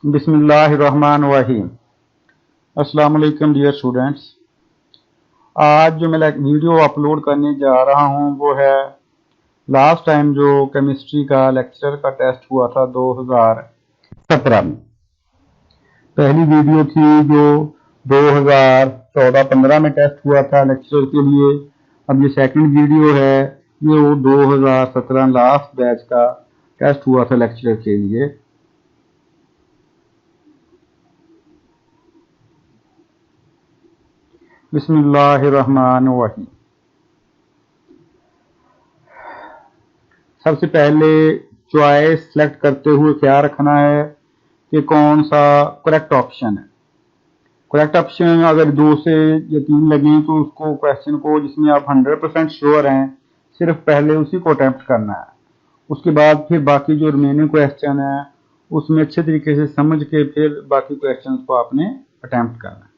बिस्मिल्लाहिर्रहमानिर्रहीम। अस्सलाम वालेकुम डियर स्टूडेंट्स। आज जो मैं वीडियो अपलोड करने जा रहा हूँ वो है लास्ट टाइम जो केमिस्ट्री का लेक्चर का टेस्ट हुआ था 2017 में। पहली वीडियो थी जो 2014-15 में टेस्ट हुआ था लेक्चर के लिए। अब ये सेकंड वीडियो है, ये वो 2017 लास्ट बैच का टेस्ट हुआ था लेक्चर के लिए। बिस्मिल्लाहिर्रहमानिर्रहीम। सबसे पहले चॉइस सेलेक्ट करते हुए क्या रखना है कि कौन सा करेक्ट ऑप्शन है। करेक्ट ऑप्शन अगर 2 से या 3 लगें तो उसको क्वेश्चन को जिसमें आप 100% श्योर हैं सिर्फ पहले उसी को अटेम्प्ट करना है। उसके बाद फिर बाकी जो रिमेनिंग क्वेश्चन है उसमें अच्छे तरीके से समझ के फिर बाकी क्वेश्चन को आपने अटेम्प्ट करना है।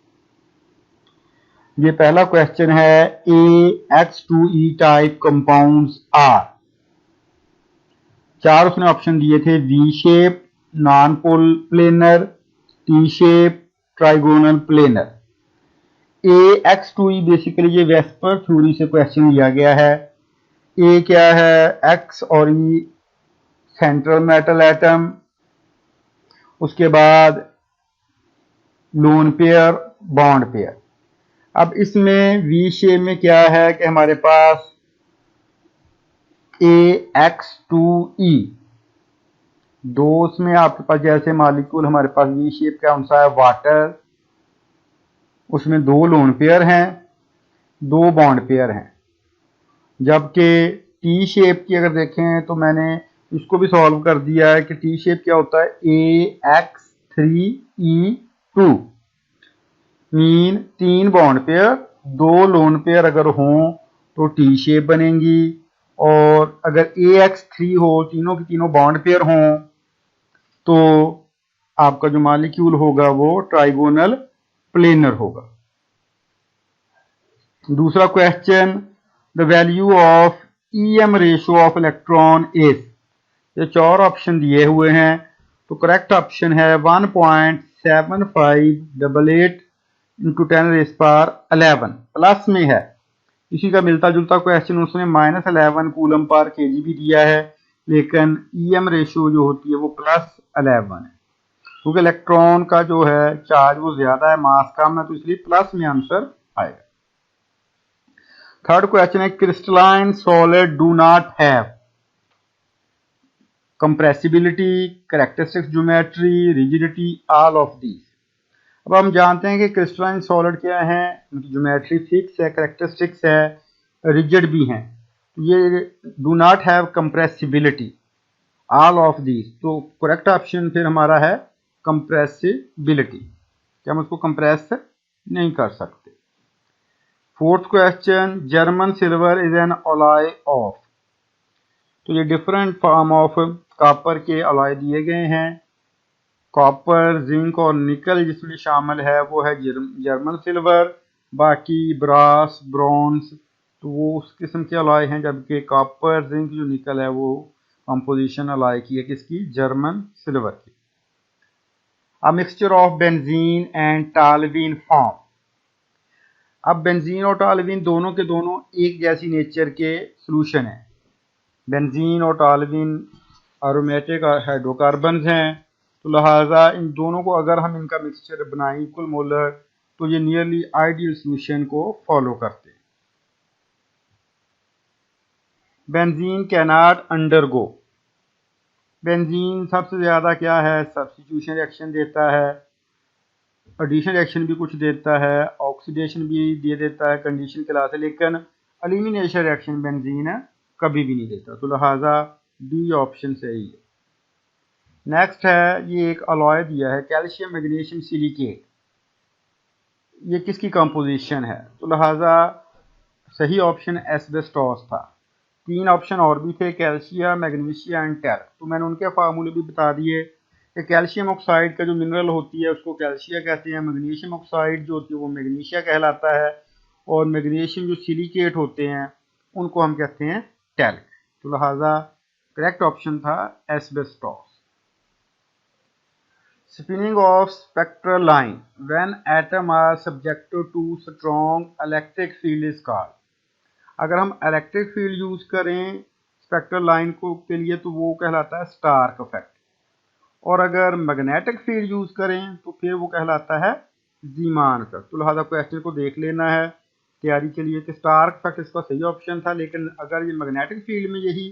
ये पहला क्वेश्चन है, AX2E टाइप कंपाउंड्स आर। 4 उसने ऑप्शन दिए थे, V shape, non planar, T shape, trigonal, planar. AX2E basically ये वेस्पर थ्योरी से क्वेश्चन लिया गया है। ए क्या है, एक्स और ई सेंट्रल मेटल एटम, उसके बाद लोन पेयर, बॉन्ड पेयर। अब इसमें वी शेप में क्या है कि हमारे पास AX2E दो उसमें आपके पास जैसे मॉलिक्यूल हमारे पास वी शेप का कौन सा है, वाटर, उसमें 2 लोन पेयर हैं, 2 बॉन्ड पेयर हैं। जबकि टी शेप की अगर देखें तो मैंने इसको भी सॉल्व कर दिया है कि टी शेप क्या होता है, AX3E2 mean 3 bond pair 2 lone pair अगर हों तो टी शेप बनेगी, और अगर AX3 हो तीनों की तीनों बॉन्ड पेयर हों तो आपका जो मॉलिक्यूल होगा वो ट्राइगोनल प्लेनर होगा। दूसरा question, the value of EM ratio of electron is. ये 4 ऑप्शन दिए हुए हैं तो करेक्ट ऑप्शन है 1.7588 इंटू 10⁻11 प्लस में है। इसी का मिलता जुलता क्वेश्चन उसने -11 कूलम पर केजी भी दिया है, लेकिन EM रेशियो जो होती है वो +11 है क्योंकि इलेक्ट्रॉन का जो है चार्ज वो ज्यादा है, मास कम है, तो इसलिए प्लस में आंसर आएगा। थर्ड क्वेश्चन है, crystalline solid do not have compressibility, characteristics geometry, rigidity, all of these. अब हम जानते हैं कि क्रिस्टलाइन सॉलिड क्या है, उनकी ज्योमेट्री फिक्स है, कैरेक्टरिस्टिक्स है, रिजिड भी हैं। तो ये do not have compressibility, all of these, तो करेक्ट ऑप्शन फिर हमारा है कंप्रेसिबिलिटी, कि हम उसको कंप्रेस नहीं कर सकते। Fourth question, German silver is an alloy of. तो ये डिफरेंट फॉर्म ऑफ कॉपर के अलॉय दिए गए हैं। कॉपर, जिंक और निकल जिसमें शामिल है वो है जर्मन सिल्वर, बाकी ब्रास, ब्रॉन्ज तो वो उस किस्म के अलॉय हैं, जबकि कॉपर, जिंक जो निकल है वो कंपोजिशन अलॉय की है, किसकी, जर्मन सिल्वर की। A mixture of benzene and toluene form. अब बेंजीन और टॉल्यूइन दोनों के दोनों एक जैसी नेचर के सॉल्यूशन हैं। बेंजीन और टॉल्यूइन एरोमेटिक हाइड्रोकार्बन्स हैं, तो लिहाजा इन दोनों को अगर हम इनका मिक्सचर बनाएं इक्वल मोलर तो ये नियरली आइडियल सॉल्यूशन को फॉलो करते हैं। Benzene can not undergo. Benzene सबसे ज्यादा क्या है, सब्स्टिट्यूशन रिएक्शन देता है, एडिशन रिएक्शन भी कुछ देता है, ऑक्सीडेशन भी दे देता है कंडीशन के लाते, लेकिन एलिमिनेशन रिएक्शन बेंजीन कभी भी नहीं देता, तो लिहाजा डी ऑप्शन सही है। नेक्स्ट है, ये एक अलॉय दिया है कैल्शियम मैग्नीशियम सिलिकेट, ये किसकी कंपोजिशन है, तो लिहाजा सही ऑप्शन एस्बेस्टॉस था। 3 ऑप्शन और भी थे, कैल्शियम, मैग्नीशियम एंड टैल्क, तो मैंने उनके फार्मूले भी बता दिए कि कैल्शियम ऑक्साइड का जो मिनरल होती है उसको कैल्शिया कहते हैं, मैग्नीशियम ऑक्साइड जो होती है वो मैग्नीशिया कहलाता है, और मैग्नीशियम जो सिलिकेट होते हैं उनको हम कहते हैं टैल्क, तो लिहाजा करेक्ट ऑप्शन था asbestos. Spinning of spectral line when atom are subjected to strong electric field is called। अगर हम इलेक्ट्रिक फील्ड यूज करें स्पेक्ट्रल लाइन को के लिए तो वो कहलाता है स्टार्क इफेक्ट, और अगर मैग्नेटिक फील्ड यूज करें तो फिर वो कहलाता है जीमान इफेक्ट। तो लिहाजा क्वेश्चन को देख लेना है तैयारी के लिए कि स्टार्क इफेक्ट इसका सही ऑप्शन था, लेकिन अगर ये मैग्नेटिक फील्ड में यही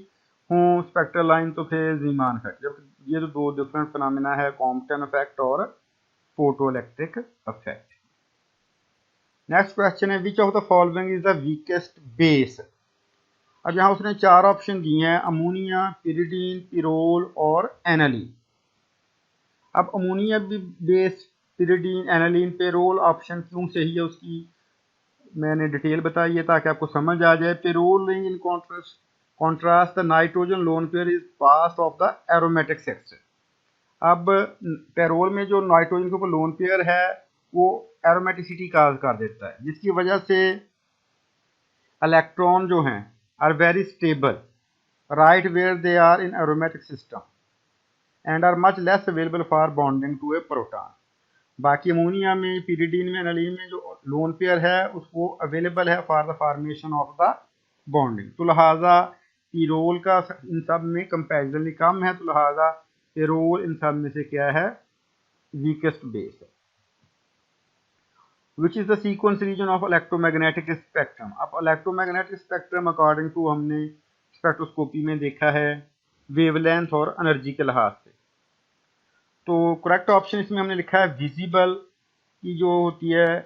हो स्पेक्ट्रल लाइन तो फिर जीमान इफेक्ट। जब ये तो दो डिफरेंट फिनोमेना है, कॉम्पटन इफेक्ट और photoelectric effect. Next question है which of the following is the weakest base. अब यहाँ उसने चार ऑप्शन दिए हैं, अमोनिया, पिरिडीन, पिरोल और एनालीन। अब ammonia base, pyridine, aniline, pyrrole option क्यों सही है उसकी मैंने डिटेल बताई है ताकि आपको समझ आ जाए। Pyrrole ring in contrast the nitrogen lone pair is past of the aromatic section. अब पेरोल में जो नाइट्रोजन के ऊपर लोन पेयर है वो एरोमेटिसिटी काज कर देता है, जिसकी वजह से इलेक्ट्रॉन जो हैं are very stable right where they are in aromatic system and are much less available for bonding to a proton. बाकी अमोनिया में, पिरिडीन में, एनालीन में जो लोन पेयर है उसको अवेलेबल है for the formation of the bonding. तो लिहाजा पिरोल का इन सब में कंपैरिजनली कम है, तो लिहाजा पिरोल इन सब में से क्या है वीकेस्ट बेस है। Which is the sequence region of electromagnetic spectrum. अब इलेक्ट्रोमैग्नेटिक स्पेक्ट्रम अकॉर्डिंग टू हमने स्पेक्ट्रोस्कोपी में देखा है वेवलेंथ और एनर्जी के लिहाज से। तो करेक्ट ऑप्शन इसमें हमने लिखा है विजिबल की जो होती है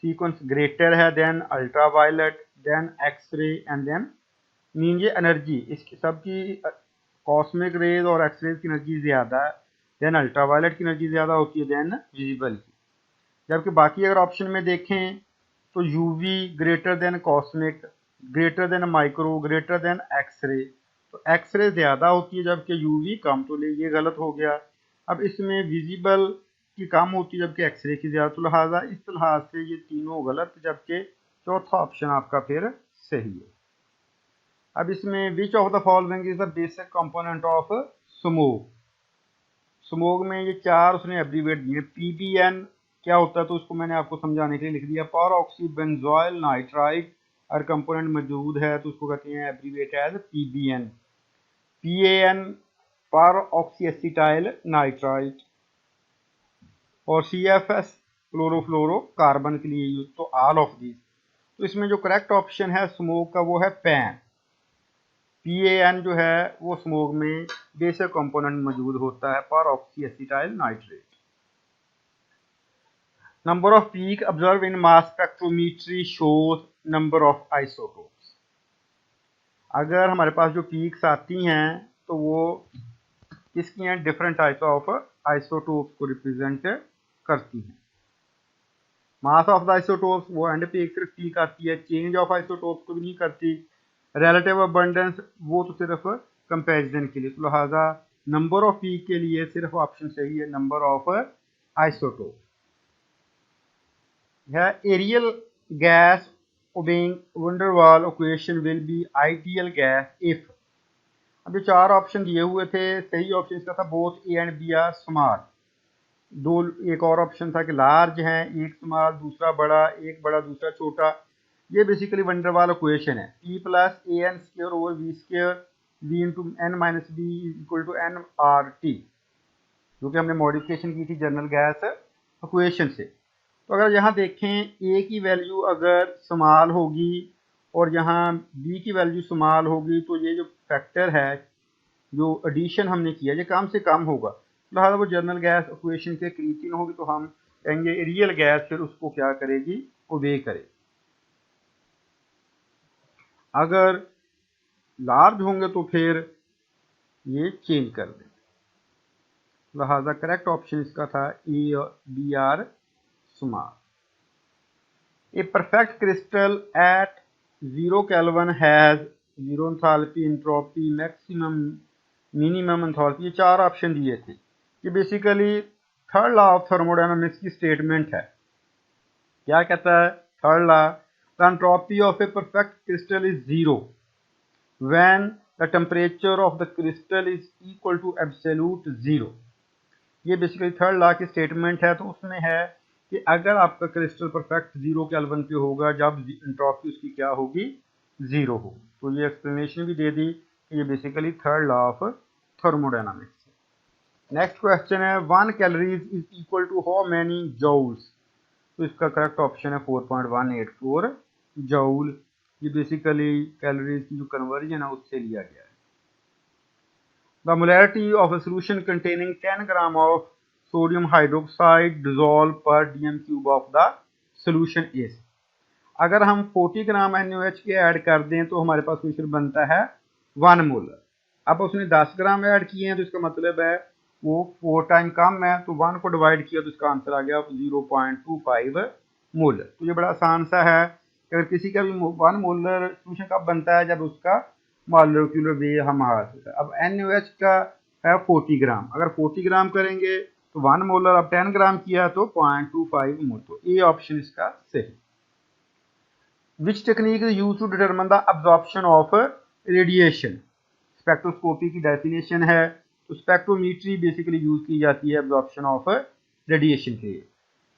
सीक्वेंस ग्रेटर है than ultraviolet than x ray and then mean ये एनर्जी इसकी सबकी कॉस्मिक रेज और एक्सरेज की एनर्जी ज़्यादा है, देन अल्ट्रावायलेट की एनर्जी ज़्यादा होती है देन विजिबल की। जबकि बाकी अगर ऑप्शन में देखें तो UV greater than cosmic, greater than micro, greater than x ray, तो एक्सरे ज़्यादा होती है जबकि यूवी कम, तो ये गलत हो गया। अब इसमें विजिबल की कम होती है जबकि एक्सरे की ज़्यादा, तो लिहाजा इस लिहाज से ये तीनों गलत, जबकि चौथा ऑप्शन आपका फिर सही है। अब इसमें विच of the following is the basic component of smoke. Smoke में ये चार उसने एब्रीवेट दिए। पीबीएन क्या होता है तो उसको मैंने आपको समझाने के लिए लिख दिया, पर ऑक्सी बेंजोइल नाइट्राइड अगर कंपोनेंट मौजूद है तो उसको कहते हैं एब्रीवेट एज पीबीएन। पीएएन पर ऑक्सी एसिटाइल नाइट्राइड, और सीएफएस क्लोरोफ्लोरो कार्बन के लिए यूज, तो ऑल ऑफ दिस। तो इसमें जो करेक्ट ऑप्शन है स्मोक का वो है पैन। पीएएन जो है वो स्मोक में बेसिक कंपोनेंट मौजूद होता है पर oxy acetyl nitrate. Number off peak observe in mass spectrometry shows number of isotopes. अगर हमारे पास जो पीक्स आती हैं तो वो किसकी हैं, डिफरेंट टाइप ऑफ आइसोटोप्स को रिप्रेजेंट करती हैं। मास ऑफ द आइसोटोप्स वो एंड पे एक सिर्फ पीक आती है, चेंज ऑफ आइसोटोप्स को भी नहीं करती। रिलेटिव अबंडेंस वो तो सिर्फ कंपैरिजन के लिए, तो लिहाजा नंबर ऑफ पीक के लिए सिर्फ ऑप्शन सही है नंबर ऑफ आइसोटोप है। A real gas obeying van der Waals equation will be ideal gas if. अब जो चार ऑप्शन दिए हुए थे सही ऑप्शन इसका था both A and B are small. दो एक और ऑप्शन था कि लार्ज है, एक स्मॉल दूसरा बड़ा, एक बड़ा दूसरा छोटा। ये basically van der Waals equation है, P plus a n square over V square V into n minus b equal to n R T, जो कि हमने मॉडिफिकेशन की थी जनरल गैस इक्वेशन से। तो अगर यहाँ देखें ए की वैल्यू अगर स्मॉल होगी और यहाँ बी की वैल्यू स्मॉल होगी तो ये जो फैक्टर है जो एडिशन हमने किया ये कम से कम होगा, लिहाजा वो जनरल गैस इक्वेशन के करीब की न होगी, तो हम कहेंगे रियल गैस फिर उसको क्या करेगी, ओबे करेगी। अगर लार्ज होंगे तो फिर ये चेंज कर दें, लिहाजा करेक्ट ऑप्शन इसका था ए और B are small. A perfect crystal at 0 kelvin has 0 enthalpy, entropy, maximum, minimum enthalpy. ये चार ऑप्शन दिए थे। ये basically third law of thermodynamics की स्टेटमेंट है। क्या कहता है third law, the entropy of a perfect crystal is 0 when the temperature of the crystal is equal to absolute 0। ये बेसिकली थर्ड लॉ की स्टेटमेंट है। तो उसमें है कि अगर आपका क्रिस्टल परफेक्ट जीरो केल्विन पे होगा जब एंट्रोपी उसकी क्या होगी, जीरो हो। तो ये एक्सप्लेनेशन भी दे दी कि ये basically third law of thermodynamics है। नेक्स्ट क्वेश्चन है 1 calories is equal to how many joules. तो इसका करेक्ट ऑप्शन है 4.184 जूल। ये बेसिकली कैलोरीज की जो कन्वर्जन है उससे लिया गया है। The molarity of a solution containing 10 gram of sodium hydroxide dissolved per dm cube of the solution is। अगर हम 40 ग्राम NaOH के ऐड कर दें तो हमारे पास क्वेश्चन बनता है 1 मोलर। अब उसने 10 ग्राम ऐड किए हैं तो इसका मतलब है वो 4 टाइम कम है, तो 1 को डिवाइड किया तो इसका आंसर आ गया 0.25 मोलर। तो ये बड़ा आसान सा है। अगर किसी का भी 1 मोलर सोल्यूशन कब बनता है, जब उसका मॉलिक्यूलर वेट हम हासिल है। अब NaOH का है 40 ग्राम, अगर 40 ग्राम करेंगे तो 1 मोलर, अब 10 ग्राम किया तो 0.25 मोल। तो ए ऑप्शन इसका सही। Which technique is use to determine the absorption of radiation. Spectroscopy की डेफिनेशन है। तो स्पेक्ट्रोमीट्री बेसिकली यूज की जाती है अब्जॉर्प्शन ऑफ रेडिएशन के लिए।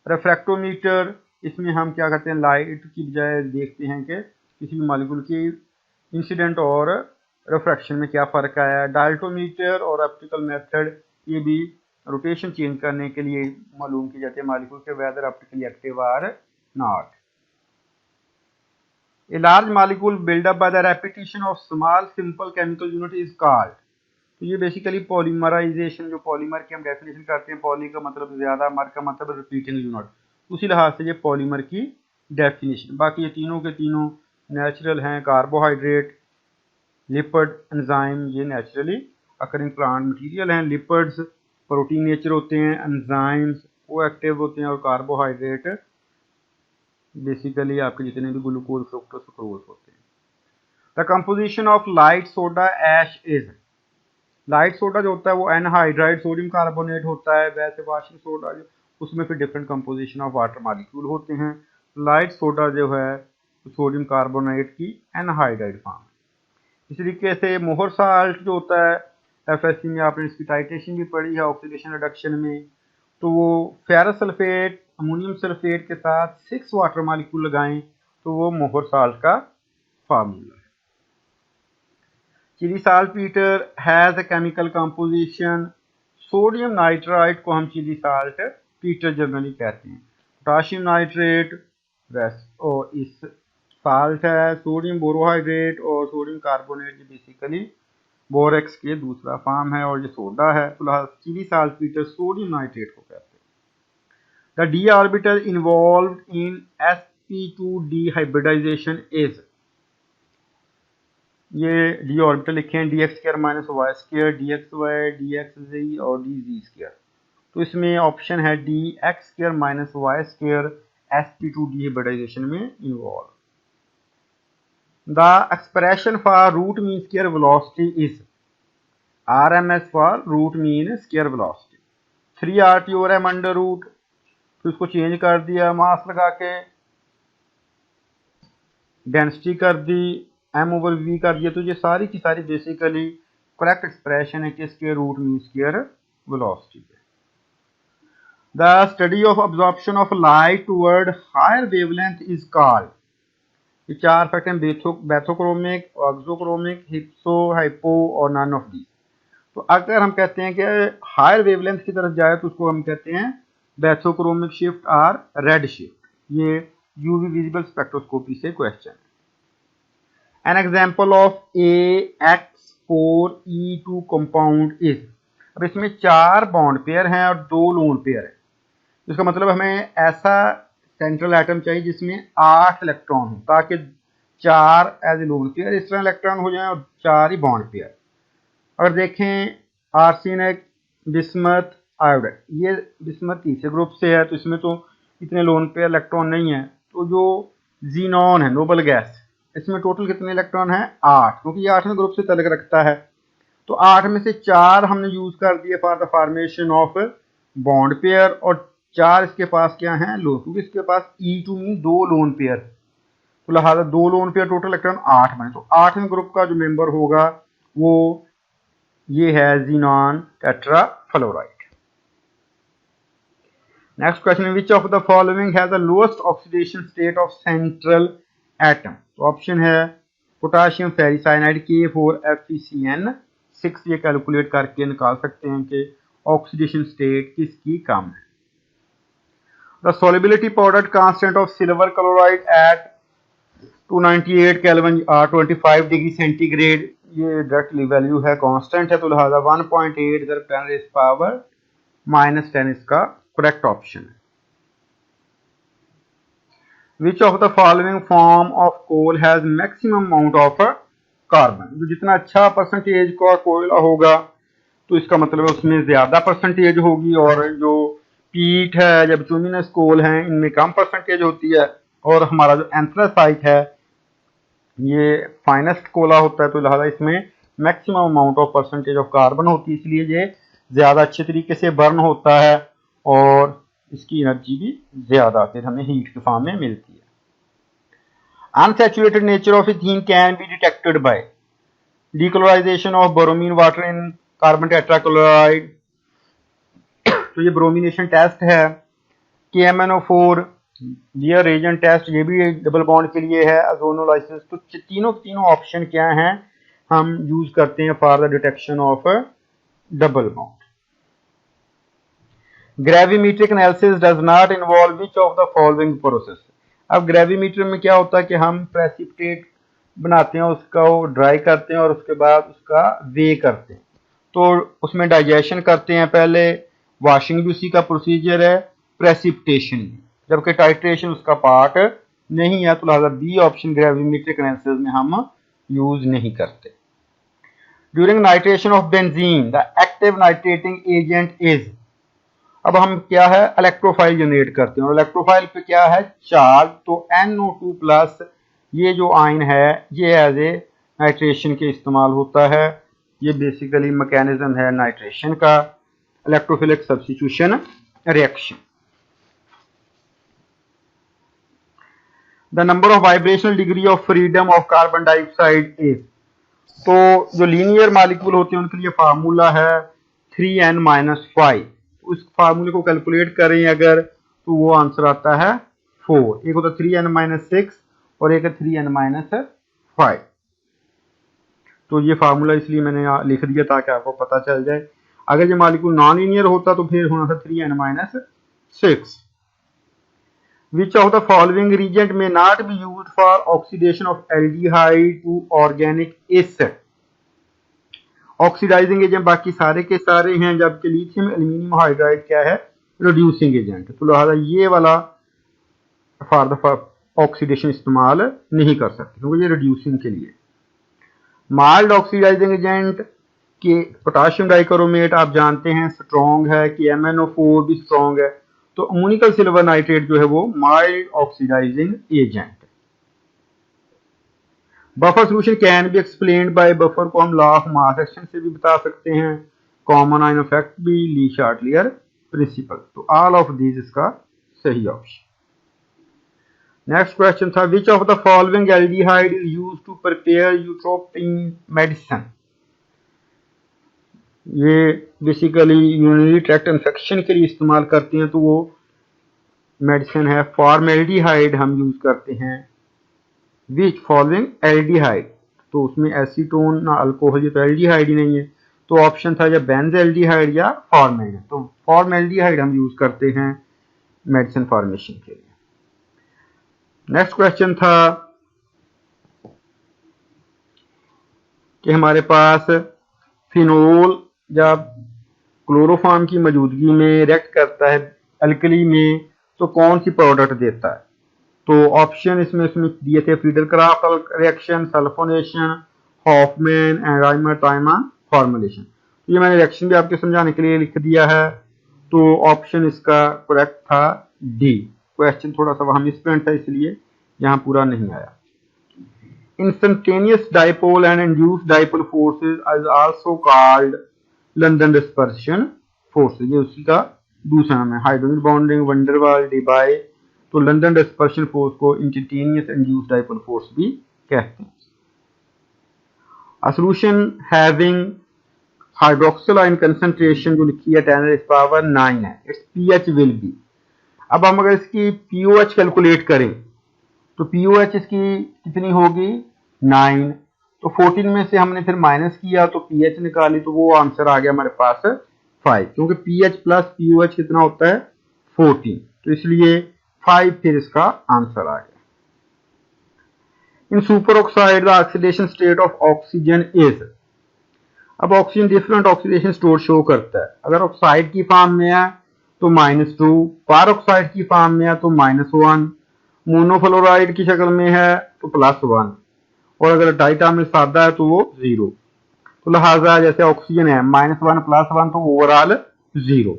रिफ्रैक्टोमीटर, इसमें हम क्या करते हैं, लाइट की बजाय देखते हैं कि किसी भी मॉलिक्यूल की इंसिडेंट और रिफ्रैक्शन में क्या फ़र्क आया है। डाल्टोमीटर और ऑप्टिकल मेथड, ये भी रोटेशन चेंज करने के लिए मालूम की जाती है मॉलिक्यूल के whether optically active or not. A large molecule build up by the repetition of small simple chemical unit is called. तो ये बेसिकली पॉलीमराइजेशन, जो पॉलीमर की हम डेफिनेशन करते हैं, पॉली का मतलब ज्यादा, मर का मतलब रिपीटिंग यूनिट, उसी लिहाज से ये पॉलीमर की डेफिनेशन। बाकी ये तीनों के तीनों नेचुरल हैं। कार्बोहाइड्रेट, लिपिड, एंजाइम, ये नेचुरली अकरिंग प्लांट मटेरियल हैं। लिपिड्स प्रोटीन नेचर होते हैं, एंजाइम्स वो एक्टिव होते हैं, और कार्बोहाइड्रेट बेसिकली आपके जितने भी ग्लूकोज, फ्रुक्टोज, सुक्रोज होते हैं। The composition of light soda ash is. Light soda जो होता है वो एनहाइड्राइड सोडियम कार्बोनेट होता है। वैसे वाशिंग सोडा जो, उसमें फिर different composition of water molecule होते हैं। लाइट सोडा जो है सोडियम कार्बोनेट की एनहाइड्राइड फॉर्म। इसी तरीके से मोहर साल्ट जो होता है, FSC में आपने इसकी टाइट्रेशन भी पढ़ी है ऑक्सीडेशन रिडक्शन में। तो वो फेरस सल्फेट अमोनियम सल्फेट के साथ 6 वाटर मॉलिक्यूल लगाएं तो वो मोहर साल्ट का फार्मूला है। Chile saltpetre has a chemical composition. Sodium nitrite को हम चिली साल्ट पीटर जनरली कहते हैं। पोटाशियम नाइट्रेट और इस साल्ट है। सोडियम बोरोहाइड्रेट और सोडियम कार्बोनेट बेसिकली बोरेक्स के दूसरा फॉर्म है, और ये सोडा है। फिलहाल चिली साल्टपीटर सोडियम नाइट्रेट को कहते हैं। The d orbital involved in sp2d hybridisation is. ये d ऑर्बिटल लिखे हैं dx² - y², dxy, dxz और dz²। तो इसमें ऑप्शन है dx² - y² sp2d हाइब्रिडाइजेशन में involve. The expression for root mean square velocity is RMS for root mean square velocity। 3RT और m under root, तो इसको चेंज कर दिया, मास लगा के डेंसिटी कर दी, m/v कर दिया। तो ये सारी की सारी बेसिकली करेक्ट एक्सप्रेशन है किसके, रूट मीन स्क्वायर वेलोसिटी पे। The study of absorption of light toward higher wavelength is called. ये 4 फैक्टर हैं, बैथोक्रोमिक, एक्सोक्रोमिक, हिप्सो, हाइपो और नन ऑफ दी। तो अगर हम कहते हैं कि हायर वेवलेंथ की तरफ जाए तो उसको हम कहते हैं बैथोक्रोमिक शिफ्ट और रेड शिफ्ट। ये यूवी विजिबल स्पेक्ट्रोस्कोपी से क्वेश्चन है। An example of AX4E2 compound is. अब इसमें 4 बॉन्ड पेयर हैं और 2 लोन पेयर है। इसका मतलब हमें ऐसा सेंट्रल एटम चाहिए जिसमें 8 इलेक्ट्रॉन हो, ताकि 4 एज ए लोन पेयर इस तरह इलेक्ट्रॉन हो जाए और 4 ही बॉन्ड पेयर। अगर देखें आर्सेनिक, बिस्मथ, आयोडाइड, ये बिस्मथ तीसरे ग्रुप से है, तो इसमें तो इतने लोन पेयर इलेक्ट्रॉन नहीं है। तो जो जीनॉन है, नोबल गैस, इसमें टोटल कितने इलेक्ट्रॉन है, 8, क्योंकि ये 8वें ग्रुप से तल्लुक रखता है। तो 8 में से 4 हमने यूज कर दिए for the formation of bond pair, और 4 इसके पास क्या है, लोन, क्योंकि इसके पास E2 मीन 2 लोन पेयर। तो लिहाजा 2 लोन पेयर, टोटल इलेक्ट्रॉन 8 बने। तो 8वें ग्रुप का जो मेंबर होगा वो ये है xenon tetrafluoride. Next question, which of the following has the lowest oxidation state of central atom. तो ऑप्शन है पोटाशियम फेरिसाइनाइड K4FeCN6। ये कैलकुलेट करके निकाल सकते हैं कि ऑक्सीडेशन स्टेट किसकी कम है। The solubility powdered constant of silver chloride at 298 Kelvin or 25 degree centigrade, ये डायरेक्टली वैल्यू है कांस्टेंट है, तो लिहाजा 1.8 × 10⁻⁻10 इसका करेक्ट ऑप्शन है। Which of the following form of coal has maximum amount of carbon। जो जितना अच्छा परसेंटेज का कोयला होगा तो इसका मतलब है उसमें ज्यादा परसेंटेज होगी, और जो पीट है या बिटुमिनस कोल है इनमें कम परसेंटेज होती है, और हमारा जो एंथ्रासाइट है ये फाइनेस्ट कोला होता है, तो लिहाजा इसमें maximum amount of percentage of carbon होती है, इसलिए ये ज्यादा अच्छे तरीके से बर्न होता है और इसकी एनर्जी भी ज्यादा फिर हमें हीट के फॉर्म में मिलती है। Unsaturated nature of ethene can be detected by decolourisation of bromine water in carbon tetrachloride. तो ये ब्रोमिनेशन टेस्ट है। KMnO4 ये रेजेंट टेस्ट, ये भी डबल बॉन्ड के लिए है। ओजोनोलाइसिस। तो तीनों ऑप्शन क्या हैं हम यूज करते हैं for the detection of double bond. Gravimetric analysis does not involve which of the following process. अब ग्रेविमेटर में क्या होता है कि हम प्रेसिपिटेट बनाते हैं, उसका ड्राई करते हैं और उसके बाद उसका वे करते हैं, तो उसमें डाइजेशन करते हैं पहले, वॉशिंग भी उसी का प्रोसीजर है, प्रेसिपिटेशन भी, जबकि टाइट्रेशन उसका पार्ट नहीं है, तो लिहाजा बी ऑप्शन ग्रेविमेट्रिक एनालिसिस में हम यूज नहीं करते। During nitration of benzene the active nitrating agent is. अब हम क्या है इलेक्ट्रोफाइल जनरेट करते हैं, और इलेक्ट्रोफाइल पे क्या है चार्ज, तो NO2+ ये जो आयन है ये एज ए नाइट्रेशन के इस्तेमाल होता है। ये बेसिकली मैकेनिज्म है नाइट्रेशन का, electrophilic substitution reaction. The number of vibrational degree of freedom of carbon dioxide is. तो जो लीनियर मॉलिक्यूल होते हैं उनके लिए फार्मूला है 3n-5। उस फार्मूले को कैलकुलेट करें अगर, तो वो आंसर आता है 4। एक होता है 3n-6 और एक है 3n-5। तो ये फार्मूला इसलिए मैंने लिख दिया ताकि आपको पता चल जाए। अगर ये मॉलिक्यूल नॉन लीनियर होता तो फिर होना था 3n-6। Which of the following reagent may not be used for oxidation of aldehyde to organic acid। Oxidising agent बाकी सारे के सारे हैं, जबकि लिथियम एल्यूमिनियम हाइड्राइड क्या है रिड्यूसिंग एजेंट, तो लिहाजा ये वाला फॉर द ऑक्सीडेशन इस्तेमाल नहीं कर सकते क्योंकि ये रिड्यूसिंग के लिए। माइल्ड ऑक्सीडाइजिंग एजेंट के पोटाशियम डाइक्रोमेट आप जानते हैं स्ट्रॉन्ग है, कि MnO4 भी स्ट्रॉन्ग है, तो अमोनिकल सिल्वर नाइट्रेट जो है वो mild oxidising agent. Buffer solution can be explained by, buffer को हम लॉ ऑफ मास एक्शन से भी बता सकते हैं, कॉमन आयन इफेक्ट भी, ली शार्टलियर प्रिंसिपल। तो ऑल ऑफ दीज इसका सही ऑप्शन। नेक्स्ट क्वेश्चन था which of the following aldehyde is used to prepare urotropin medicine. ये बेसिकली यूरिनरी ट्रैक्ट इन्फेक्शन के लिए इस्तेमाल करते हैं, तो वो मेडिसिन है फॉर्मेल्डिहाइड हम यूज करते हैं। विच फॉलोइंग एल्डिहाइड, तो उसमें एसीटोन ना अल्कोहल, ये तो एल्डिहाइड ही नहीं है, तो ऑप्शन था या बेंजल्डिहाइड या फॉर्मेल्डिहाइड। तो फॉर्मेल्डिहाइड हम यूज करते हैं मेडिसिन फॉर्मेशन के लिए। नेक्स्ट क्वेश्चन था कि हमारे पास फिनोल जब क्लोरोफॉर्म की मौजूदगी में रिएक्ट करता है अल्कली में तो कौन सी प्रोडक्ट देता है। तो ऑप्शन इसमें दिए थे Friedel Craft reaction, sulphonation, Hofmann and Reimer Tiemann formulation. ये मैंने रिएक्शन भी आपके समझाने के लिए लिख दिया है, तो ऑप्शन इसका करेक्ट था डी। क्वेश्चन थोड़ा सा वहां मिसप्रिंट था इसलिए यहाँ पूरा नहीं आया। Instantaneous dipole and induced dipole forces is also called London dispersion forces। ये उसी का दूसरा नाम है। Hydrogen bonding, van der Waals, Debye, तो लंदन डिस्पर्शन फोर्स को इंस्टेंटेनियस इंड्यूस्ड डाइपोल फोर्स भी कहते हैं। A solution having hydroxyl ion concentration जो लिखी है 10⁻⁹ है, its pH will be। अब हम अगर इसकी पीओएच कैलकुलेट करें तो पीओएच इसकी कितनी होगी 9, तो 14 में से हमने फिर माइनस किया तो पीएच निकाली तो वो आंसर आ गया हमारे पास 5, क्योंकि पीएच प्लस पीओएच कितना होता है 14, तो इसलिए 5 फिर इसका आंसर आ गया। In superoxide the oxidation state of oxygen is, अब oxygen different oxidation state show करता है। अगर ऑक्साइड की फॉर्म में है तो -2, पर ऑक्साइड की फॉर्म में है तो -1, मोनोफ्लोराइड की शक्ल में है तो +1, और अगर डाइटामिल सादा है तो वो 0। तो लिहाजा जैसे ऑक्सीजन है -1 +1 तो ओवरऑल 0।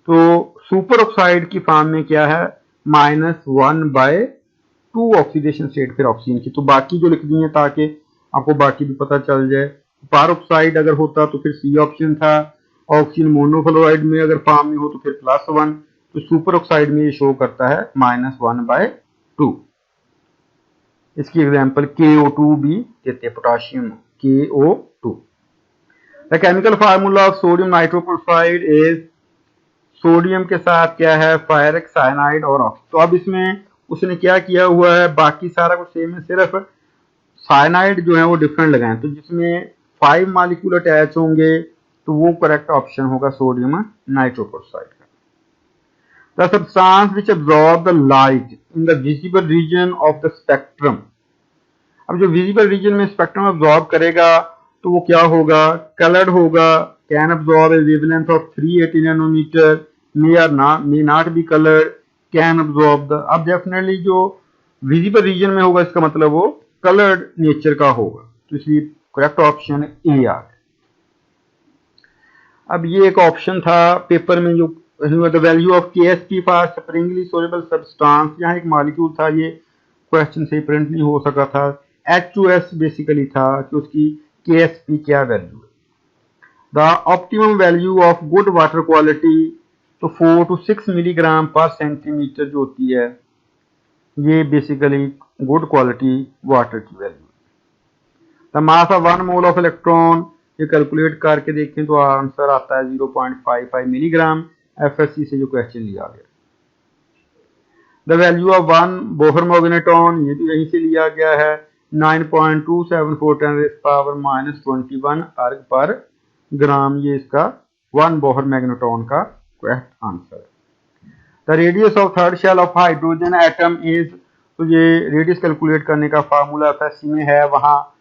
तो सुपर ऑक्साइड की फॉर्म में क्या है -1/2 ऑक्सीडेशन स्टेट फिर ऑक्सीजन की, तो बाकी जो लिख दी है ताकि आपको बाकी भी पता चल जाए। पर ऑक्साइड अगर होता तो फिर सी ऑप्शन था, ऑक्सीजन मोनोफ्लोराइड में अगर फॉर्म में हो तो फिर +1, तो सुपर ऑक्साइड में ये शो करता है -1/2। इसकी एग्जांपल KO2 भी देते हैं, potassium KO2। The chemical formula of sodium nitrochloride is, sodium के साथ क्या है फेरिक साइनाइड और ऑक्सीजन। तो अब इसमें उसने क्या किया हुआ है, बाकी सारा कुछ सेम है, सिर्फ साइनाइड जो है वो डिफरेंट लगाए, तो जिसमें 5 मॉलिक्यूल अटैच होंगे तो वो करेक्ट ऑप्शन होगा सोडियम नाइट्रोक्लोराइड का। The substance which absorb the light in the visible region of the spectrum, अब जो विजिबल रीजन में स्पेक्ट्रम अब्सॉर्ब करेगा तो वो क्या होगा, कलर्ड होगा, can absorb a wavelength of 380 nanometre, may not be coloured, can absorb the, अब डेफिनेटली जो विजिबल रीजन में होगा इसका मतलब वो कलर्ड नेचर का होगा, तो इसलिए करेक्ट ऑप्शन ए आ गया। अब ये एक ऑप्शन था पेपर में जो the value of KSP for Sprüngli soluble substance, यहाँ एक मॉलिक्यूल था, ये क्वेश्चन से प्रिंट नहीं हो सका था, H2S बेसिकली था कि उसकी KSP क्या वैल्यू है। The optimum value of good water quality, तो 4 to 6 मिलीग्राम पर सेंटीमीटर जो होती है ये बेसिकली गुड क्वालिटी वाटर की value. The mass of 1 mole of electron, ये कैलकुलेट करके देखें तो आंसर आता है 0.55 मिलीग्राम, FSC से जो क्वेश्चन लिया गया। The value of 1 Bohr magnetron, ये भी यहीं से लिया गया है, 9.274 × 10⁻21 अर्ग पर ग्राम, ये इसका 1 बोहर मैग्नेट्रॉन का करेक्ट आंसर है। The radius of third shell of hydrogen atom is, तो ये रेडियस कैलकुलेट करने का फार्मूला FSC में है, वहाँ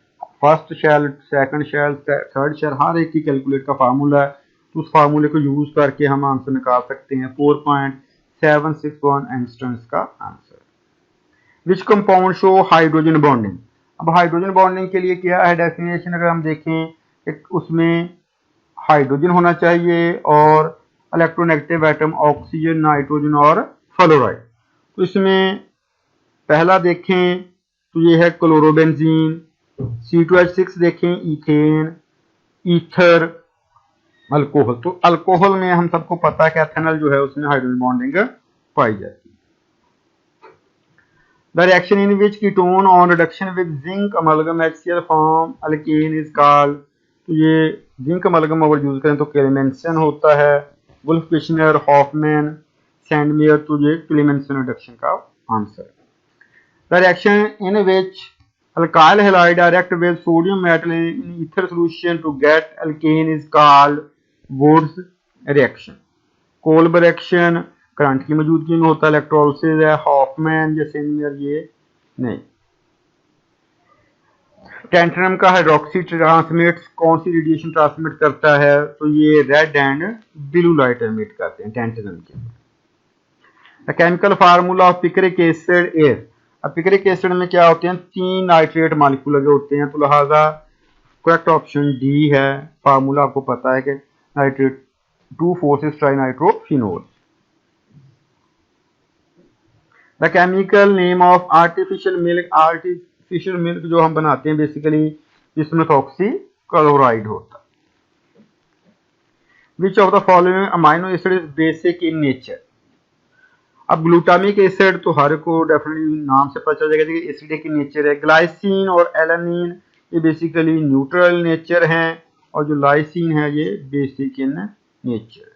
first shell, second shell, third shell, हर एक की कैलकुलेट का फार्मूला है, तो उस फार्मूले को यूज करके हम आंसर निकाल सकते हैं। 4.761 एंगस्ट्रॉम का answer. Which compound show hydrogen bonding, अब हाइड्रोजन बॉन्डिंग के लिए क्या है डेफिनेशन, अगर हम देखें उसमें हाइड्रोजन होना चाहिए और इलेक्ट्रोनेगेटिव एटम ऑक्सीजन, नाइट्रोजन और फ्लोराइड। तो इसमें पहला देखें तो ये है क्लोरोबेंजीन, C2H6 देखें इथेन, ईथर, अल्कोहल। तो अल्कोहल में हम सबको पता है कि एथेनॉल जो है उसमें हाइड्रोजन बॉन्डिंग पाई जाती है। The reaction in which ketone on reduction with zinc amalgam HCl form alkane is called, तो ये जिंक अमलगम अगर यूज करें तो क्लेमेंसन होता है, वुल्फ किशनर, हॉफमैन, सैंडमेयर, तो ये क्लेमेंसन रिडक्शन का answer. The reaction in which alkyl halide react with sodium metal in ether solution to get alkane is called Wurtz reaction। Kolb reaction current की मौजूदगी में होता है, इलेक्ट्रोलिसिस है, हॉफमैन या सैंडमेयर ये नहीं। टेंटनम का हाइड्रोक्सी ट्रांसमिट कौन सी रेडिएशन ट्रांसमिट करता है, तो ये red and blue light emit करते हैं टेंटनम के। The chemical formula of picric acid is, अब पिक्रिक एसिड में क्या होते हैं 3 नाइट्रेट मॉलिक्यूल लगे होते हैं, तो लिहाजा करेक्ट ऑप्शन डी है। फार्मूला आपको पता है कि nitrate 2 4 trinitrophenol. The chemical name of artificial milk, artificial milk जो हम बनाते हैं बेसिकली जिसमें ऑक्सी क्लोराइड होता है। Which of the following amino acid is basic in nature, अब ग्लूटामिक एसिड तो हर को डेफिनेटली नाम से पता चल जाएगा कि एसिडिक इन नेचर है। ग्लाइसिन और एलानिन ये बेसिकली न्यूट्रल नेचर हैं और जो लाइसिन है ये basic in nature.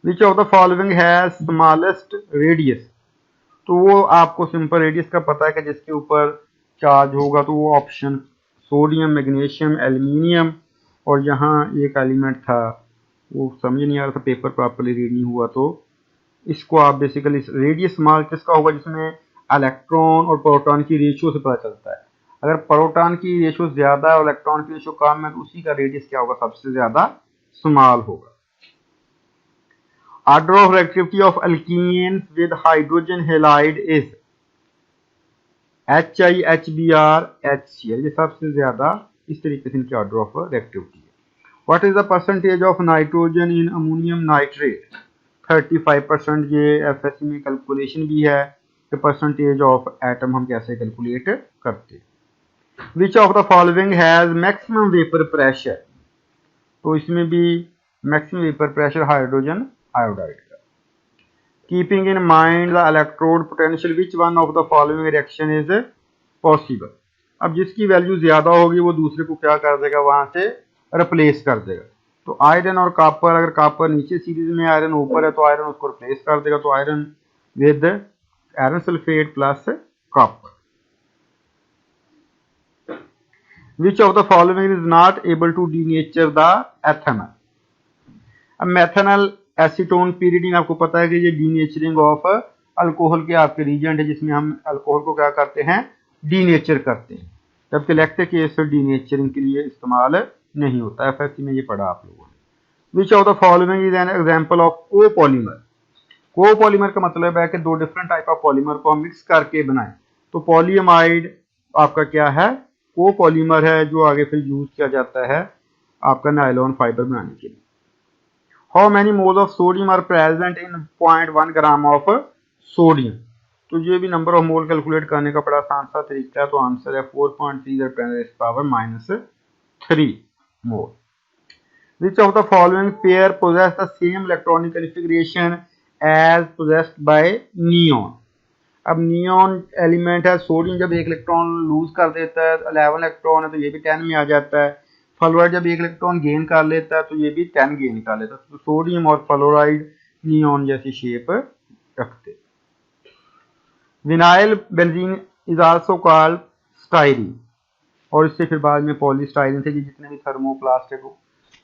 Which of the following has smallest radius, तो वो आपको सिंपल रेडियस का पता है कि जिसके ऊपर चार्ज होगा, तो वो ऑप्शन सोडियम, मैग्नीशियम, एल्यूमिनियम, और यहाँ एक एलिमेंट था वो समझ नहीं आ रहा था, पेपर प्रॉपर्ली रीड नहीं हुआ, तो इसको आप बेसिकली रेडियस स्मॉल किसका होगा जिसमें इलेक्ट्रॉन और प्रोटॉन की रेशियो से पता चलता है। अगर प्रोटॉन की रेशियो ज्यादा है और इलेक्ट्रॉन की रेशियो कम है तो उसी का रेडियस क्या होगा, सबसे ज्यादा स्मॉल होगा। Order of reactivity of alkenes with hydrogen halide is HiHbr HCl, ये सबसे ज्यादा इस तरीके से इनकी ऑर्डर ऑफ रिएक्टिविटी है। What is the percentage of nitrogen in ammonium nitrate, 35%। ये एफएससी में कैलकुलेशन भी है कि परसेंटेज ऑफ एटम हम कैसे कैलकुलेट करते हैं। Which of the following has maximum vapour pressure, तो इसमें भी maximum vapour pressure hydrogen iodide का। Keeping in mind the electrode potential, which one of the following reaction is possible. अब जिसकी वैल्यू ज्यादा होगी वो दूसरे को क्या कर देगा, वहां से रिप्लेस कर देगा। तो आयरन और कॉपर, अगर कॉपर नीचे सीरीज में आयरन ऊपर है तो आयरन उसको रिप्लेस कर देगा, तो iron with iron sulphate plus copper. Which of the following is not able to denature the ethanol. अब मेथेनॉल एसीटोन पीरियडिन, आपको पता है कि ये डीनेचरिंग ऑफ अल्कोहल के आपके रीजेंट है जिसमें हम अल्कोहल को क्या करते हैं, डीनेचर करते हैं, जबकि लैक्टिक एसिड डीनेचरिंग के लिए इस्तेमाल नहीं होता है। एफएससी में ये पढ़ा आप लोगों ने। विच of the following is an example of copolymer. Copolymer का मतलब है कि दो डिफरेंट टाइप ऑफ पॉलीमर को हम मिक्स करके बनाएं, तो पॉलीएमाइड आपका क्या है, कोपॉलीमर है जो आगे फिर यूज किया जाता है आपका नायलॉन फाइबर बनाने के लिए। How many moles of sodium are present in 0.1 gram of sodium, तो ये भी नंबर ऑफ मोल कैलकुलेट करने का बड़ा आसान सा तरीका है, तो आंसर है 4.3 मोल। Which of the following pair possess the same electronic configuration as possessed by neon? अब नियॉन एलिमेंट है, सोडियम जब एक इलेक्ट्रॉन लूज कर देता है 11 इलेक्ट्रॉन है तो ये भी 10 में आ जाता है। फ्लोराइड जब एक इलेक्ट्रॉन गेन कर लेता है तो ये भी 10 गेन कर लेता है। तो सोडियम और फ्लोराइड नियॉन जैसी शेप रखते। Vinyl benzene is also called styrene, और इससे फिर बाद में पॉलीस्टाइरीन थे। जितने भी थर्मोप्लास्टिक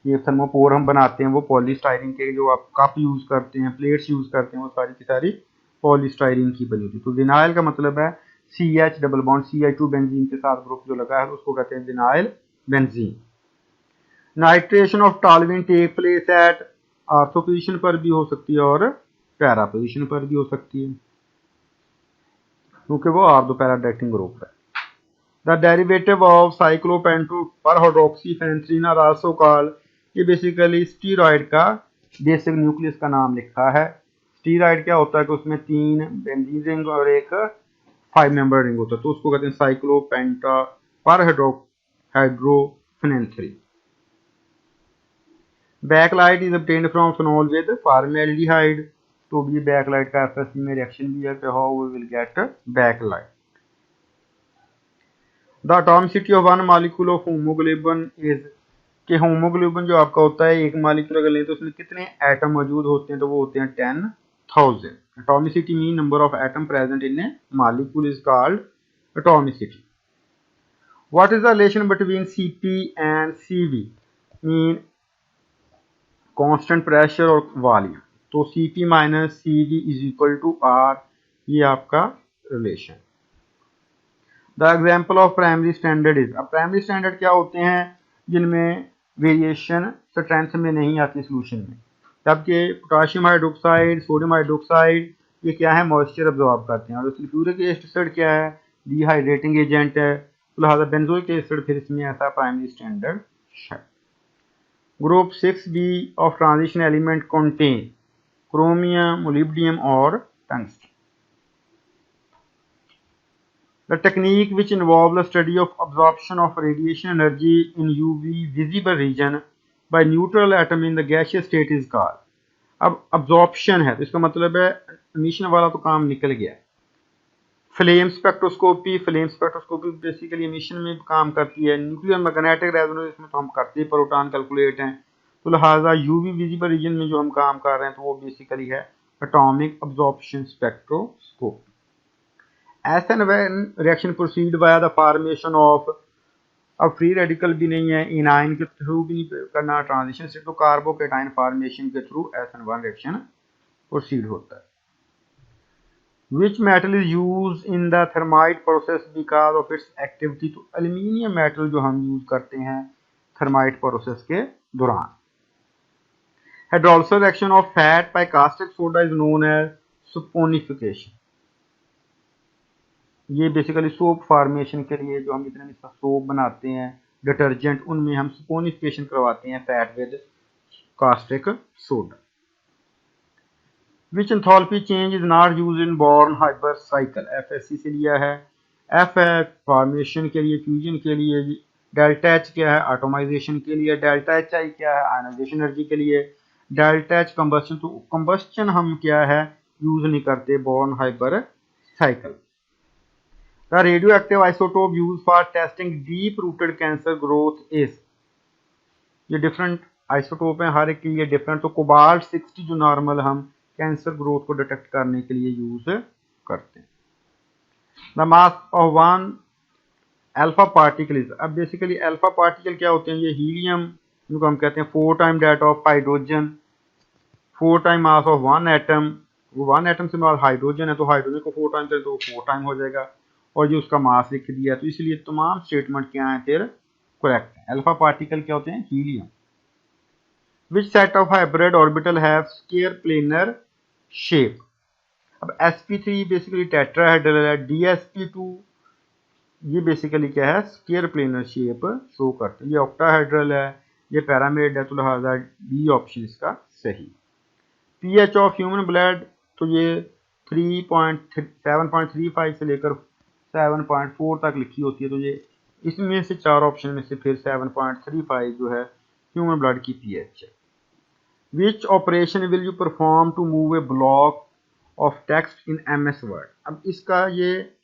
ये थर्मोपोर हम बनाते हैं वो पॉलीस्टाइरीन के, जो आप कप यूज करते हैं, प्लेट्स यूज करते हैं, वो सारी की सारी पॉलीस्टाइरीन की बनी थी। तो विनाइल का मतलब है CH double bond CH2 benzene के साथ ग्रुप जो लगा है उसको कहते हैं vinyl benzene. Nitration of toluene take place at ortho position पर भी हो सकती है और पैरा पोजीशन पर भी हो सकती है, क्योंकि वो आर्थो पैरा डायरेक्टिंग ग्रुप है। The derivative of cyclopentopyrhydroxyphenylenedione are also called, ये बेसिकली स्टीरॉयड का बेसिक न्यूक्लियस का नाम लिखा है। स्टीरॉयड क्या होता है कि उसमें 3 बेंजीन रिंग और एक 5 मेंबर रिंग होता है, तो उसको कहते हैं cyclopentaperhydrophenanthrene. Bakelite is obtained from phenol with formaldehyde, तो भी बैकलाइट का एफएससी में रिएक्शन भी है कि how we will get Bakelite. The atomicity of one molecule of haemoglobin is, कि होमोग्लोबिन जो आपका होता है एक मॉलिक्यूल अगर लें तो उसमें कितने एटम मौजूद होते हैं, तो वो होते हैं 10,000। Atomicity mean number of atom present in a molecule is called atomicity. What is the relation between Cp and Cv, mean constant pressure और वॉल्यूम, तो Cp minus Cv is equal to R, ये आपका relation. The example of primary standard is, अब primary standard क्या होते हैं जिनमें variation strength में नहीं आती सोल्यूशन में, जबकि पोटाशियम हाइड्रोक्साइड, सोडियम हाइड्रोक्साइड ये क्या है, मॉइस्चर अब्जॉर्ब करते हैं। और सल्फ्यूरिक एसिड क्या है, डिहाइड्रेटिंग एजेंट है, तो लिहाजा बेंजोइक एसिड फिर इसमें ऐसा प्राइमरी स्टैंडर्ड है। Group 6b of transition element contain chromium, molybdenum और tungsten. The technique which involves the study of absorption of radiation energy in UV visible region by neutral atom in the gaseous state is called, अब absorption है तो इसका मतलब है emission वाला तो काम निकल गया। Flame spectroscopy, flame spectroscopy basically emission में काम करती है। न्यूक्लियर मैग्नेटिक रेजोनेंस में तो हम करते हैं, प्रोटॉन कैलकुलेट हैं, तो लिहाजा यूवी विजिबल रीजन में जो हम काम कर रहे हैं तो वो बेसिकली है atomic absorption spectroscope. S N when reaction proceed by the formation of, अब फ्री रेडिकल भी नहीं है, इनाइन के थ्रू भी नहीं करना, ट्रांजिशन से तो कार्बोकेटाइन फॉर्मेशन के थ्रू SN1 रिएक्शन प्रोसीड होता है। Which metal is use in the thermite process because of its activity, तो एल्यूमिनियम मेटल जो हम यूज करते हैं थर्माइट प्रोसेस के दौरान। Hydrolysis reaction of fat by caustic soda is known as saponification. ये बेसिकली सोप फॉर्मेशन के लिए जो हम इतने सोप बनाते हैं डिटर्जेंट, उनमें हम सपोनिफिकेशन करवाते हैं fat with caustic soda. Which enthalpy change is not used in Born Haber cycle, FSC से लिया है। F है फॉर्मेशन के लिए, फ्यूजन के लिए। डेल्टा H क्या है, एटोमाइजेशन के लिए। डेल्टा HI क्या है, आयनाइजेशन एनर्जी के लिए। डेल्टा H कंबस्शन, तो कंबस्शन हम क्या है यूज नहीं करते Born Haber cycle. The radioactive isotope used for testing deep-rooted cancer growth is, ये डिफरेंट आइसोटोप हैं, हर एक के लिए डिफरेंट। तो कोबाल्ट 60 जो नॉर्मल हम कैंसर ग्रोथ को डिटेक्ट करने के लिए यूज करते हैं। The mass of one alpha particle is, अब बेसिकली अल्फा पार्टिकल क्या होते हैं, ये हीलियम जिनको हम कहते हैं 4 time that of hydrogen, 4 time mass of one atom. वो वन एटम से मास हाइड्रोजन है, तो हाइड्रोजन को 4 टाइम करें तो 4 टाइम हो जाएगा, और जो उसका मास लिख दिया, तो इसलिए तमाम स्टेटमेंट क्या है फिर करेक्ट है। अल्फा पार्टिकल क्या होते हैं, helium. Which set of hybrid orbital have square planar shape, अब sp3 बेसिकली टेट्राहेड्रल है, dsp2 ये बेसिकली क्या है स्क्वायर प्लेनर शेप शो करते हैं। ये ऑक्टाहेड्रल है, ये पैरामिड है, तो लिहाजा बी ऑप्शन इसका सही। pH ऑफ ह्यूमन ब्लड, तो ये 7.35 से लेकर 7.4 तक लिखी होती है, तो ये इसमें से 4 ऑप्शन में से फिर 7.35 जो है ह्यूमन ब्लड की pH है। Which operation will you perform to move a block of text in MS Word, अब इसका ये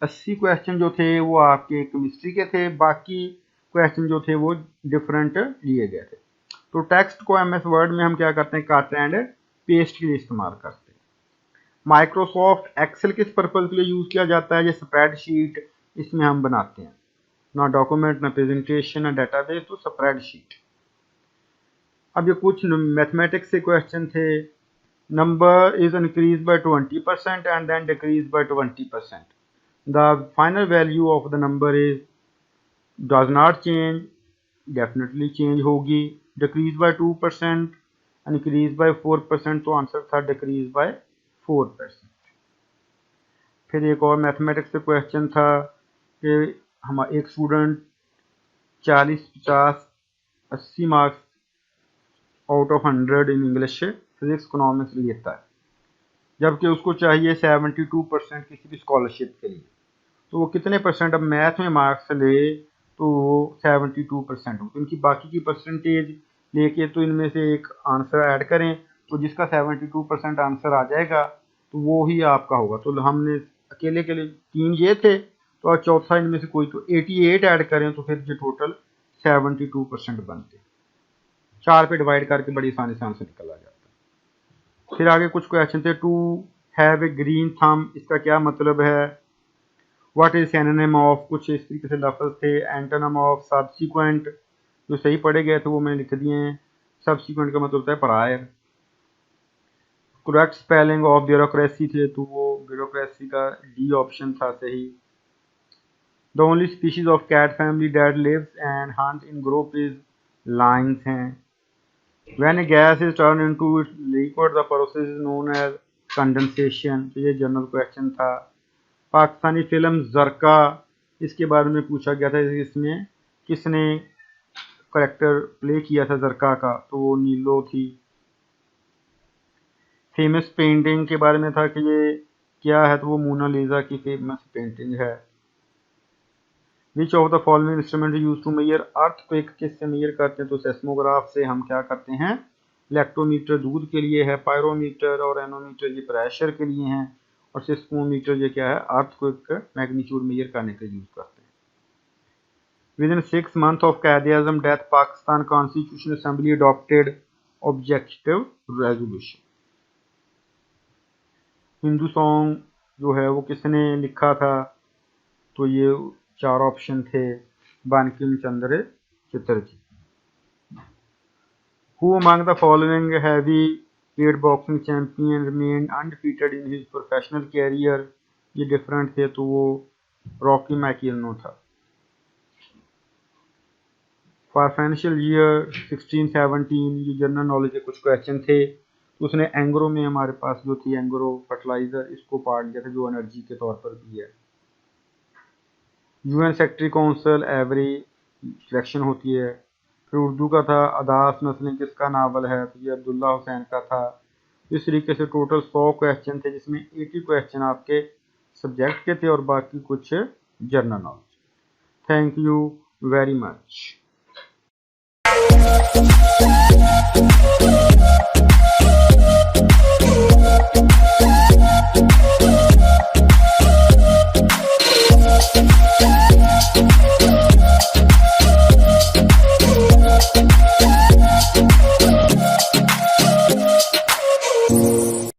80 क्वेश्चन जो थे वो आपके केमिस्ट्री के थे, बाकी क्वेश्चन जो थे वो डिफरेंट लिए गए थे। तो टेक्स्ट को MS वर्ड में हम क्या करते हैं, कट एंड पेस्ट के लिए इस्तेमाल करते हैं। माइक्रोसॉफ्ट एक्सेल किस पर्पज के लिए यूज किया जाता है, ये स्प्रेडशीट इसमें हम बनाते हैं, ना डॉक्यूमेंट ना प्रेजेंटेशन ना डेटाबेस, तो स्प्रेडशीट। अब ये कुछ मैथमेटिक्स से क्वेश्चन थे। Number is increase by 20% and then decrease by 20%, the final value of the number is does not change, definitely change होगी। डिक्रीज बाय 2%, इंक्रीज बाय 4%, तो आंसर था डिक्रीज बाय 4%। फिर एक और मैथमेटिक्स से क्वेश्चन था कि हम एक student 40, 50, 80 marks out of 100 in English physics economics लेता है, जबकि उसको चाहिए 72% किसी भी स्कॉलरशिप के लिए, तो वो कितने परसेंट अब मैथ में मार्क्स ले तो वो 72% हो, तो इनकी बाकी की परसेंटेज लेके तो इनमें से एक आंसर ऐड करें, तो जिसका 72% आंसर आ जाएगा तो वो ही आपका होगा। तो हमने अकेले के लिए 3 ये थे, तो चौथा इनमें से कोई, तो 88 ऐड करें तो फिर जो टोटल 72% बनते, 4 पे डिवाइड करके बड़ी आसानी से आंसर निकल आ जाता है। फिर आगे कुछ क्वेश्चन थे। To have a green thumb, इसका क्या मतलब है। व्हाट इज सिनोनिम ऑफ, कुछ इस तरीके से लफ्ज थे। एंटोनिम ऑफ सबसीक्वेंट, जो सही पढ़े गए थे वो मैंने लिख दिए हैं। सबसीक्वेंट का मतलब होता है prior. Correct spelling of bureaucracy थे, तो वो ब्यूरोक्रेसी का डी ऑप्शन था सही। The only species of cat family that lives and hunt in group is lions हैं। When a gas is turned into its liquid, the process is known as condensation, तो ये general question था। Pakistani film जरका, इसके बारे में पूछा गया था, इसमें किसने करेक्टर प्ले किया था जरका का, तो वो नीलो थी। फेमस पेंटिंग के बारे में था कि ये क्या है, तो वो मोनालिसा की फेमस पेंटिंग है। Which of the following instrument use to measure earthquake, किससे मेजर करते हैं, तो सेस्मोग्राफ से हम क्या करते हैं। इलेक्ट्रोमीटर दूध के लिए है, पायरोमीटर और एनोमीटर ये प्रेशर के लिए हैं, और सिस्मोमीटर ये क्या है अर्थक्वेक मैग्नीट्यूड मेजर करने के यूज करते हैं। Within 6 months of Quaid-e-Azam death, Pakistan Constitutional Assembly adopted objective resolution. Hindu song जो है वो किसने लिखा था? तो ये 4 ऑप्शन थे, Bankim Chandra Chatterjee. Who among the following heavyweight boxing champion remained undefeated in his professional career? ये डिफरेंट थे, तो वो रॉकी मैकिनो था. फॉर फाइनेंशियल ईयर 16-17 ये जनरल नॉलेज के कुछ क्वेश्चन थे. तो उसने एंग्रो में हमारे पास जो थी एंग्रो फर्टिलाइजर, इसको पार्ट लिया था जो एनर्जी के तौर पर भी है. UN secretary council every selection होती है. फिर उर्दू का था अदास नस्लें किसका नावल है? तो ये अब्दुल्ला हुसैन का था. इस तरीके से टोटल 100 क्वेश्चन थे, जिसमें 80 क्वेश्चन आपके सब्जेक्ट के थे और बाकी कुछ general knowledge. Thank you very much.